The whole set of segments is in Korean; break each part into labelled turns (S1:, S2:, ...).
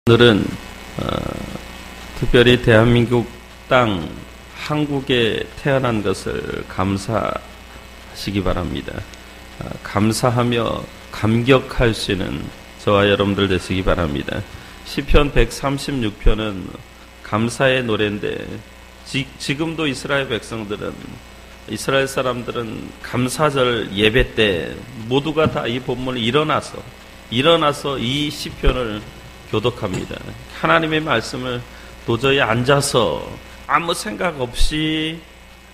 S1: 오늘은 특별히 대한민국 땅 한국에 태어난 것을 감사하시기 바랍니다. 감사하며 감격할 수 있는 저와 여러분들 되시기 바랍니다. 시편 136편은 감사의 노래인데 지금도 이스라엘 사람들은 감사절 예배 때 모두가 다 이 본문을 일어나서 이 시편을 교독합니다. 하나님의 말씀을 도저히 앉아서 아무 생각 없이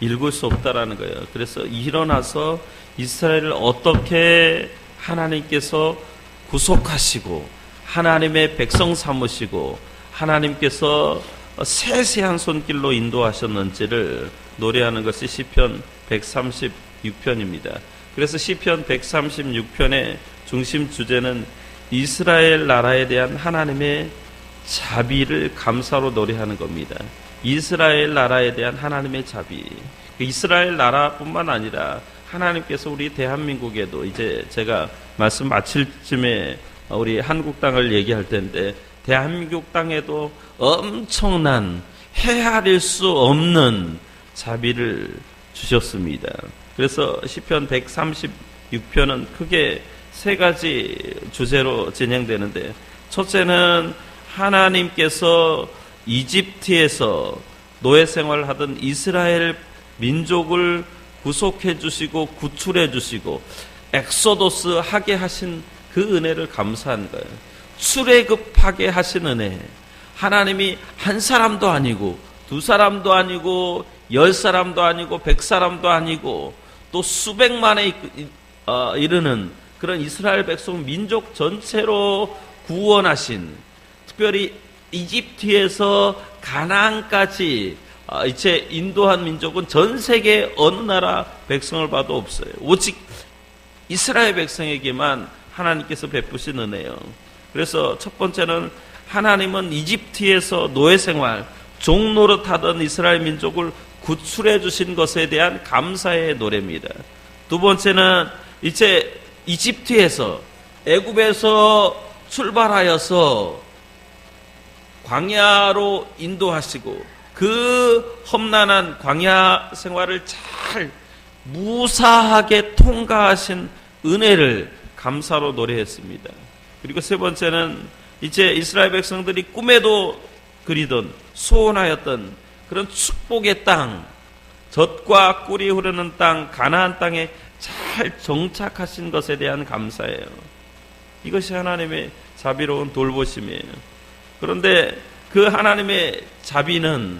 S1: 읽을 수 없다라는 거예요. 그래서 일어나서 이스라엘을 어떻게 하나님께서 구속하시고 하나님의 백성 삼으시고 하나님께서 세세한 손길로 인도하셨는지를 노래하는 것이 시편 136편입니다. 그래서 시편 136편의 중심 주제는 이스라엘 나라에 대한 하나님의 자비를 감사로 노래하는 겁니다. 이스라엘 나라에 대한 하나님의 자비. 이스라엘 나라뿐만 아니라 하나님께서 우리 대한민국에도 이제 제가 말씀 마칠 쯤에 우리 한국 땅을 얘기할 텐데 대한민국 땅에도 엄청난 헤아릴 수 없는 자비를 주셨습니다. 그래서 시편 136편은 크게 세 가지 주제로 진행되는데, 첫째는 하나님께서 이집트에서 노예 생활을 하던 이스라엘 민족을 구속해 주시고 구출해 주시고 엑소도스 하게 하신 그 은혜를 감사한 거예요. 출애굽하게 하신 은혜. 하나님이 한 사람도 아니고 두 사람도 아니고 10사람도 아니고 100사람도 아니고 또 수백만에 이르는 그런 이스라엘 백성 민족 전체로 구원하신, 특별히 이집트에서 가나안까지 이제 인도한 민족은 전 세계 어느 나라 백성을 봐도 없어요. 오직 이스라엘 백성에게만 하나님께서 베푸신 은혜요. 그래서 첫 번째는 하나님은 이집트에서 노예 생활, 종노릇하던 이스라엘 민족을 구출해 주신 것에 대한 감사의 노래입니다. 두 번째는 이제 이집트에서 애굽에서 출발하여서 광야로 인도하시고 그 험난한 광야 생활을 잘 무사하게 통과하신 은혜를 감사로 노래했습니다. 그리고 세 번째는 이제 이스라엘 백성들이 꿈에도 그리던 소원하였던 그런 축복의 땅, 젖과 꿀이 흐르는 땅, 가나안 땅에 잘 정착하신 것에 대한 감사예요. 이것이 하나님의 자비로운 돌보심이에요. 그런데 그 하나님의 자비는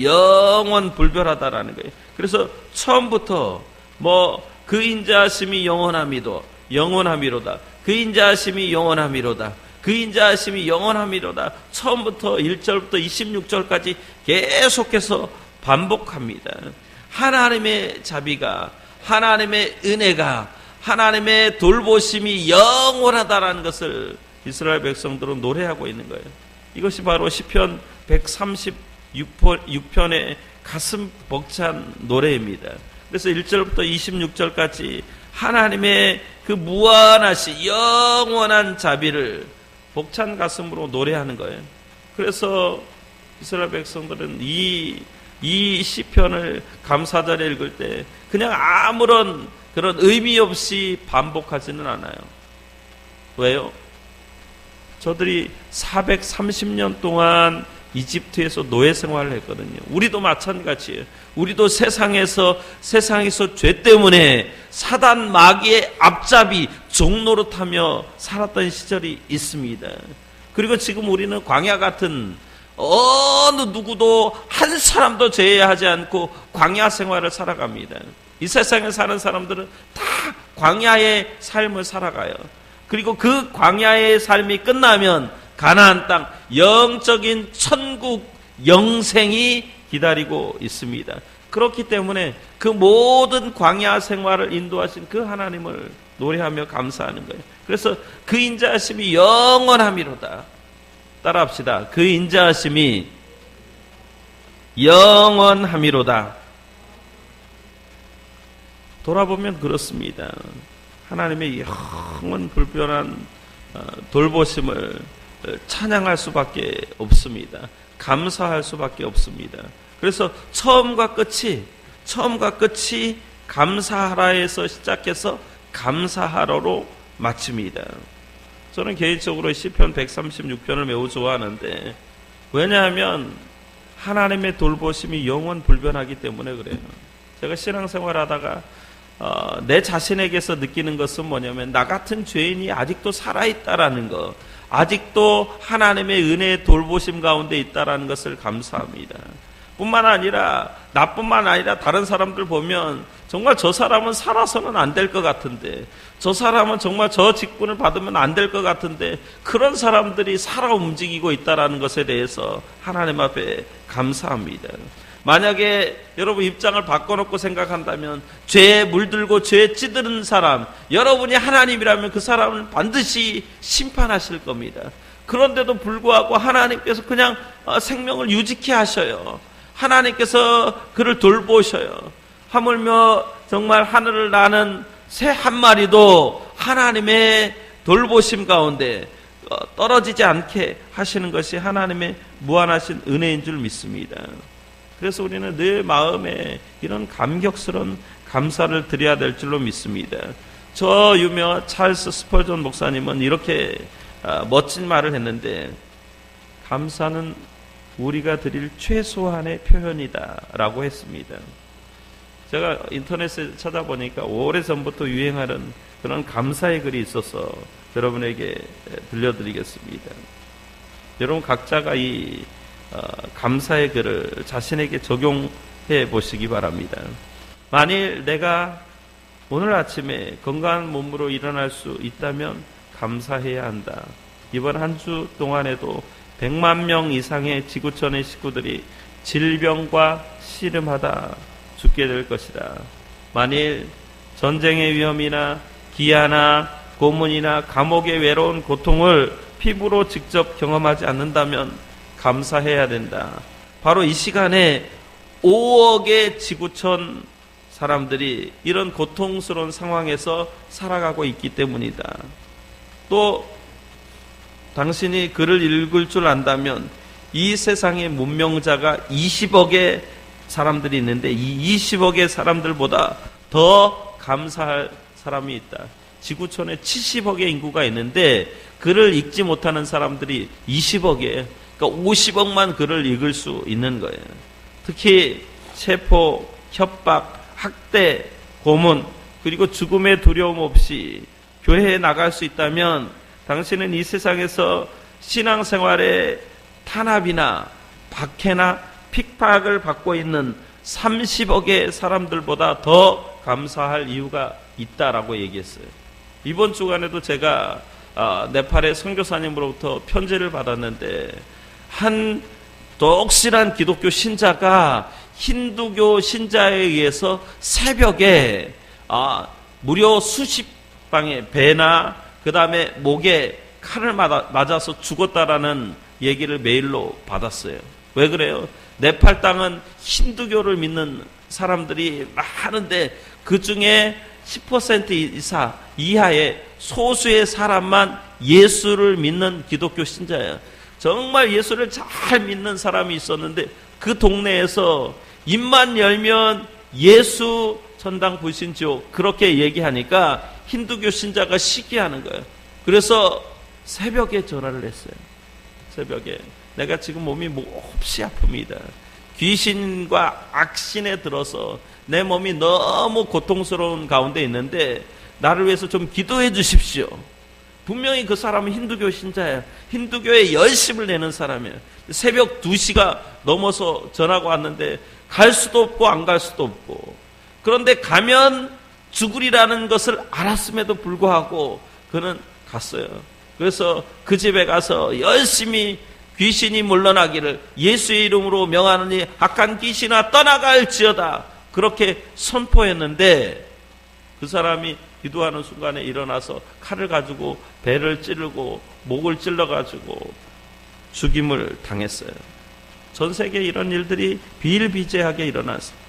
S1: 영원 불별하다라는 거예요. 그래서 처음부터 그 인자하심이 영원함이로다. 그 인자하심이 영원함이로다. 그 인자하심이 영원함이로다. 처음부터 1절부터 26절까지 계속해서 반복합니다. 하나님의 자비가, 하나님의 은혜가, 하나님의 돌보심이 영원하다라는 것을 이스라엘 백성들은 노래하고 있는 거예요. 이것이 바로 시편 136편의 가슴 벅찬 노래입니다. 그래서 1절부터 26절까지 하나님의 그 무한하신 영원한 자비를 벅찬 가슴으로 노래하는 거예요. 그래서 이스라엘 백성들은 이 시편을 감사절에 읽을 때 그냥 아무런 그런 의미 없이 반복하지는 않아요. 왜요? 저들이 430년 동안 이집트에서 노예 생활을 했거든요. 우리도 마찬가지예요. 우리도 세상에서 죄 때문에 사단 마귀의 앞잡이 종노릇하며 살았던 시절이 있습니다. 그리고 지금 우리는 광야 같은 어느 누구도 한 사람도 제외하지 않고 광야 생활을 살아갑니다. 이 세상에 사는 사람들은 다 광야의 삶을 살아가요. 그리고 그 광야의 삶이 끝나면 가나안 땅, 영적인 천국 영생이 기다리고 있습니다. 그렇기 때문에 그 모든 광야 생활을 인도하신 그 하나님을 노래하며 감사하는 거예요. 그래서 그 인자하심이 영원함이로다. 따라합시다. 그 인자하심이 영원함이로다. 돌아보면 그렇습니다. 하나님의 영원 불변한 돌보심을 찬양할 수밖에 없습니다. 감사할 수밖에 없습니다. 그래서 처음과 끝이 감사하라에서 시작해서 감사하러로 마칩니다. 저는 개인적으로 시편 136편을 매우 좋아하는데, 왜냐하면 하나님의 돌보심이 영원 불변하기 때문에 그래요. 제가 신앙생활 하다가 내 자신에게서 느끼는 것은 뭐냐면, 나 같은 죄인이 아직도 살아있다라는 것, 아직도 하나님의 은혜의 돌보심 가운데 있다라는 것을 감사합니다. 뿐만 아니라, 나뿐만 아니라 다른 사람들 보면 정말 저 사람은 살아서는 안 될 것 같은데, 저 사람은 정말 저 직분을 받으면 안 될 것 같은데, 그런 사람들이 살아 움직이고 있다라는 것에 대해서 하나님 앞에 감사합니다. 만약에 여러분 입장을 바꿔놓고 생각한다면, 죄에 물들고 죄에 찌드는 사람, 여러분이 하나님이라면 그 사람은 반드시 심판하실 겁니다. 그런데도 불구하고 하나님께서 그냥 생명을 유지케 하셔요. 하나님께서 그를 돌보셔요. 하물며 정말 하늘을 나는 새 한 마리도 하나님의 돌보심 가운데 떨어지지 않게 하시는 것이 하나님의 무한하신 은혜인 줄 믿습니다. 그래서 우리는 늘 마음에 이런 감격스러운 감사를 드려야 될 줄로 믿습니다. 저 유명한 찰스 스펄전 목사님은 이렇게 멋진 말을 했는데, 감사는 우리가 드릴 최소한의 표현이다 라고 했습니다. 제가 인터넷에 찾아보니까 오래전부터 유행하는 그런 감사의 글이 있어서 여러분에게 들려드리겠습니다. 여러분 각자가 이 감사의 글을 자신에게 적용해 보시기 바랍니다. 만일 내가 오늘 아침에 건강한 몸으로 일어날 수 있다면 감사해야 한다. 이번 한 주 동안에도 100만 명 이상의 지구촌의 식구들이 질병과 씨름하다 죽게 될 것이다. 만일 전쟁의 위험이나 기아나 고문이나 감옥의 외로운 고통을 피부로 직접 경험하지 않는다면 감사해야 된다. 바로 이 시간에 5억의 지구촌 사람들이 이런 고통스러운 상황에서 살아가고 있기 때문이다. 또 당신이 글을 읽을 줄 안다면 이 세상의 문명자가 20억의 사람들이 있는데, 이 20억의 사람들보다 더 감사할 사람이 있다. 지구촌에 70억의 인구가 있는데 글을 읽지 못하는 사람들이 20억에, 그러니까 50억만 글을 읽을 수 있는 거예요. 특히 체포, 협박, 학대, 고문, 그리고 죽음의 두려움 없이 교회에 나갈 수 있다면 당신은 이 세상에서 신앙생활의 탄압이나 박해나 핍박을 받고 있는 30억의 사람들보다 더 감사할 이유가 있다라고 얘기했어요. 이번 주간에도 제가 네팔의 선교사님으로부터 편지를 받았는데, 한 독실한 기독교 신자가 힌두교 신자에 의해서 새벽에 무려 수십 방의 배나 그 다음에 목에 칼을 맞아서 죽었다라는 얘기를 메일로 받았어요. 왜 그래요? 네팔 땅은 힌두교를 믿는 사람들이 많은데 그 중에 10% 이하의 소수의 사람만 예수를 믿는 기독교 신자예요. 정말 예수를 잘 믿는 사람이 있었는데 그 동네에서 입만 열면 예수 천당 불신지옥 그렇게 얘기하니까 힌두교 신자가 시기하는 거예요. 그래서 새벽에 전화를 했어요. 새벽에 내가 지금 몸이 몹시 아픕니다. 귀신과 악신에 들어서 내 몸이 너무 고통스러운 가운데 있는데 나를 위해서 좀 기도해 주십시오. 분명히 그 사람은 힌두교 신자예요. 힌두교에 열심을 내는 사람이에요. 새벽 2시가 넘어서 전화가 왔는데 갈 수도 없고 안 갈 수도 없고, 그런데 가면 죽으리라는 것을 알았음에도 불구하고 그는 갔어요. 그래서 그 집에 가서 열심히 귀신이 물러나기를 예수의 이름으로 명하느니 악한 귀신아 떠나갈지어다 그렇게 선포했는데, 그 사람이 기도하는 순간에 일어나서 칼을 가지고 배를 찌르고 목을 찔러가지고 죽임을 당했어요. 전 세계에 이런 일들이 비일비재하게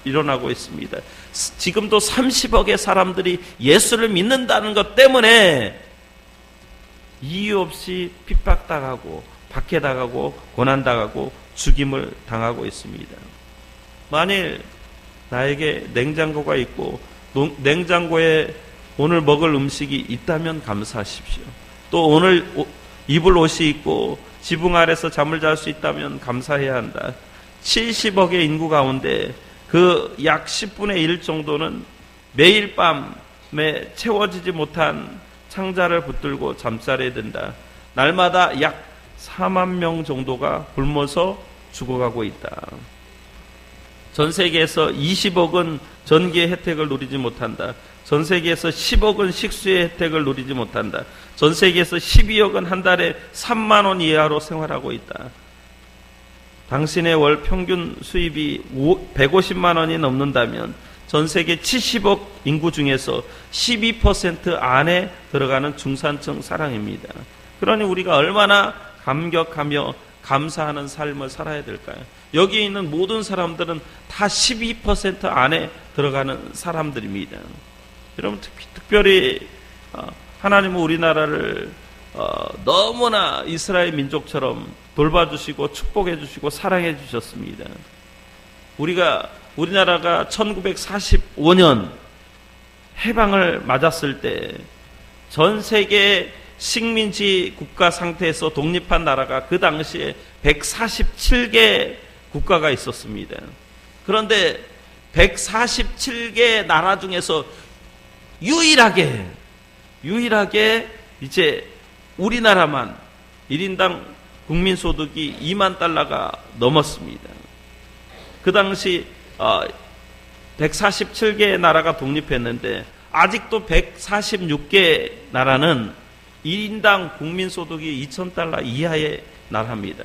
S1: 일어나고 있습니다. 지금도 30억의 사람들이 예수를 믿는다는 것 때문에 이유 없이 핍박당하고 박해당하고 고난당하고 죽임을 당하고 있습니다. 만일 나에게 냉장고가 있고 냉장고에 오늘 먹을 음식이 있다면 감사하십시오. 또 오늘 입을 옷이 있고 지붕 아래서 잠을 잘 수 있다면 감사해야 한다. 70억의 인구 가운데 그 약 10분의 1 정도는 매일 밤에 채워지지 못한 창자를 붙들고 잠자리에 든다. 날마다 약 4만 명 정도가 굶어서 죽어가고 있다. 전 세계에서 20억은 전기의 혜택을 누리지 못한다. 전 세계에서 10억은 식수의 혜택을 누리지 못한다. 전 세계에서 12억은 한 달에 3만 원 이하로 생활하고 있다. 당신의 월 평균 수입이 150만 원이 넘는다면 전 세계 70억 인구 중에서 12% 안에 들어가는 중산층 사람입니다. 그러니 우리가 얼마나 감격하며 감사하는 삶을 살아야 될까요? 여기 있는 모든 사람들은 다 12% 안에 들어가는 사람들입니다. 여러분, 특별히 하나님은 우리나라를 너무나 이스라엘 민족처럼 돌봐주시고 축복해주시고 사랑해주셨습니다. 우리나라가 1945년 해방을 맞았을 때 전 세계 식민지 국가 상태에서 독립한 나라가 그 당시에 147개 국가가 있었습니다. 그런데 147개 나라 중에서 유일하게 이제 우리나라만 1인당 국민소득이 2만 달러가 넘었습니다. 그 당시 147개 나라가 독립했는데 아직도 146개 나라는 1인당 국민소득이 2,000달러 이하의 나라입니다.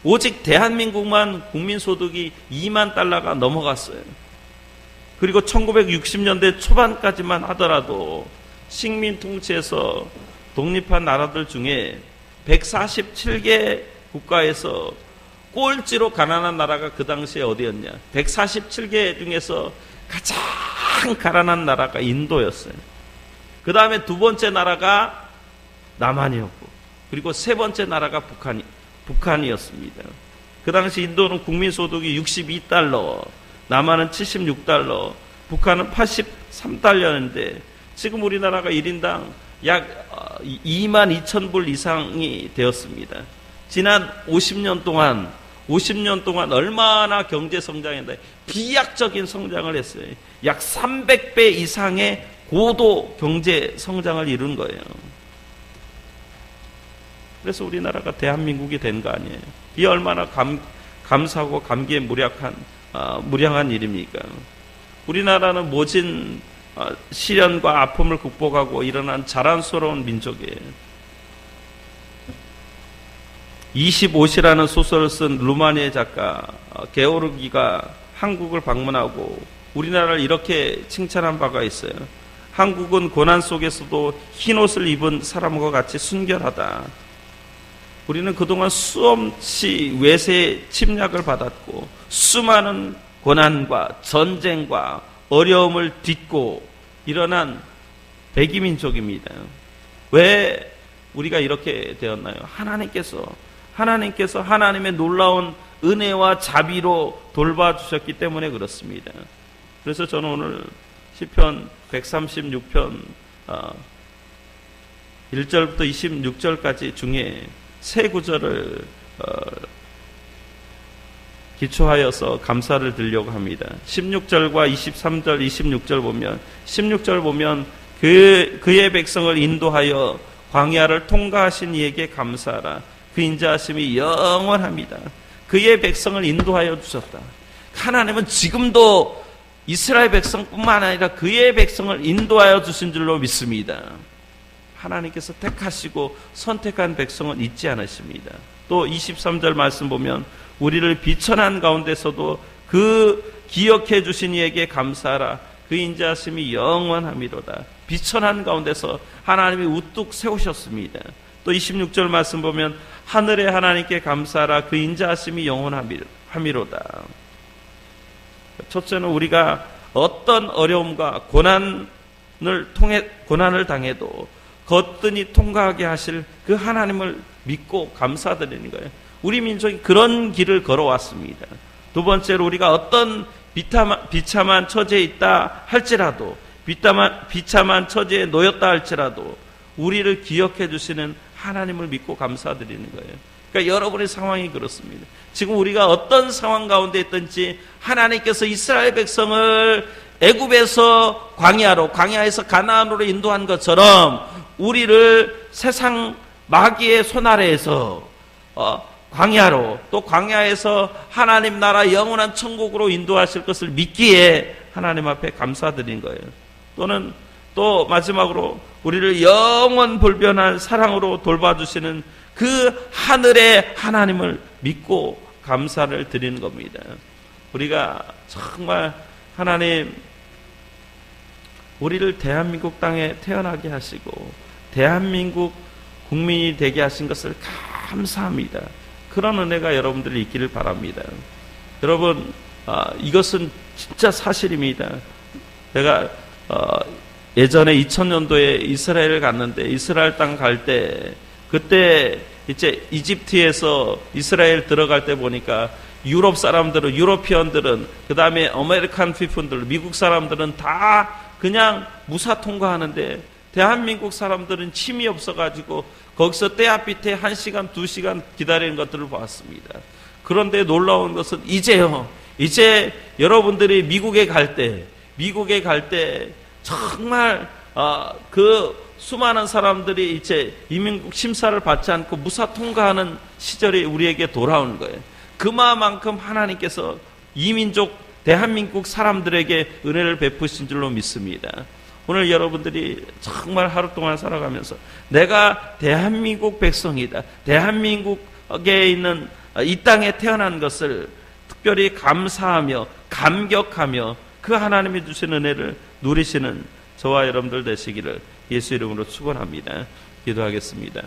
S1: 오직 대한민국만 국민소득이 2만 달러가 넘어갔어요. 그리고 1960년대 초반까지만 하더라도 식민 통치에서 독립한 나라들 중에 147개 국가에서 꼴찌로 가난한 나라가 그 당시에 어디였냐? 147개 중에서 가장 가난한 나라가 인도였어요. 그 다음에 두 번째 나라가 남한이었고, 그리고 세 번째 나라가 북한이었습니다. 그 당시 인도는 국민소득이 62달러, 남한은 76달러, 북한은 83달러였는데 지금 우리나라가 1인당 약 2만 2천 불 이상이 되었습니다. 지난 50년 동안 얼마나 경제 성장했나, 비약적인 성장을 했어요. 약 300배 이상의 고도 경제 성장을 이룬 거예요. 그래서 우리나라가 대한민국이 된 거 아니에요. 이 얼마나 감사하고 감기에 무량한 일입니까? 우리나라는 모진 시련과 아픔을 극복하고 일어난 자랑스러운 민족이에요. 25시라는 소설을 쓴 루마니아 작가 게오르기가 한국을 방문하고 우리나라를 이렇게 칭찬한 바가 있어요. 한국은 고난 속에서도 흰옷을 입은 사람과 같이 순결하다. 우리는 그동안 수없이 외세의 침략을 받았고 수많은 고난과 전쟁과 어려움을 딛고 일어난 백이민족입니다. 왜 우리가 이렇게 되었나요? 하나님께서 하나님의 놀라운 은혜와 자비로 돌봐주셨기 때문에 그렇습니다. 그래서 저는 오늘 시편 136편 1절부터 26절까지 중에 세 구절을 기초하여서 감사를 드리려고 합니다. 16절과 23절, 26절 보면 16절 보면 그의 백성을 인도하여 광야를 통과하신 이에게 감사하라. 그 인자하심이 영원합니다. 그의 백성을 인도하여 주셨다. 하나님은 지금도 이스라엘 백성뿐만 아니라 그의 백성을 인도하여 주신 줄로 믿습니다. 하나님께서 택하시고 선택한 백성은 잊지 않으십니다. 또 23절 말씀 보면 우리를 비천한 가운데서도 그 기억해 주신 이에게 감사하라. 그 인자하심이 영원함이로다. 비천한 가운데서 하나님이 우뚝 세우셨습니다. 또 26절 말씀 보면 하늘의 하나님께 감사하라. 그 인자하심이 영원함이로다. 첫째는 우리가 어떤 어려움과 고난을 당해도 거뜬히 통과하게 하실 그 하나님을 믿고 감사드리는 거예요. 우리 민족이 그런 길을 걸어왔습니다. 두 번째로 우리가 어떤 비참한 처지에 있다 할지라도, 비참한 처지에 놓였다 할지라도 우리를 기억해 주시는 하나님을 믿고 감사드리는 거예요. 그러니까 여러분의 상황이 그렇습니다. 지금 우리가 어떤 상황 가운데 있든지 하나님께서 이스라엘 백성을 애굽에서 광야에서 가나안으로 인도한 것처럼 우리를 세상 마귀의 손 아래에서 광야로, 또 광야에서 하나님 나라 영원한 천국으로 인도하실 것을 믿기에 하나님 앞에 감사드린 거예요. 또는 또 마지막으로 우리를 영원 불변한 사랑으로 돌봐주시는 그 하늘의 하나님을 믿고 감사를 드리는 겁니다. 우리가 정말 하나님, 우리를 대한민국 땅에 태어나게 하시고 대한민국 국민이 되게 하신 것을 감사합니다. 그런 은혜가 여러분들이 있기를 바랍니다. 여러분, 이것은 진짜 사실입니다. 제가 예전에 2000년도에 이스라엘을 갔는데, 이스라엘 땅 갈 때 그때 이제 이집트에서 이스라엘 들어갈 때 보니까 유럽 사람들은, 유로피언들은, 그 다음에 아메리칸 피플들, 미국 사람들은 다 그냥 무사 통과하는데 대한민국 사람들은 침이 없어가지고 거기서 때 앞밑에 1시간, 2시간 기다리는 것들을 보았습니다. 그런데 놀라운 것은 이제 여러분들이 미국에 갈 때 정말 그 수많은 사람들이 이제 이민국 심사를 받지 않고 무사 통과하는 시절이 우리에게 돌아오는 거예요. 그만큼 하나님께서 이민족 대한민국 사람들에게 은혜를 베푸신 줄로 믿습니다. 오늘 여러분들이 정말 하루 동안 살아가면서 내가 대한민국 백성이다, 대한민국에 있는 이 땅에 태어난 것을 특별히 감사하며 감격하며 그 하나님이 주신 은혜를 누리시는 저와 여러분들 되시기를 예수 이름으로 축원합니다. 기도하겠습니다.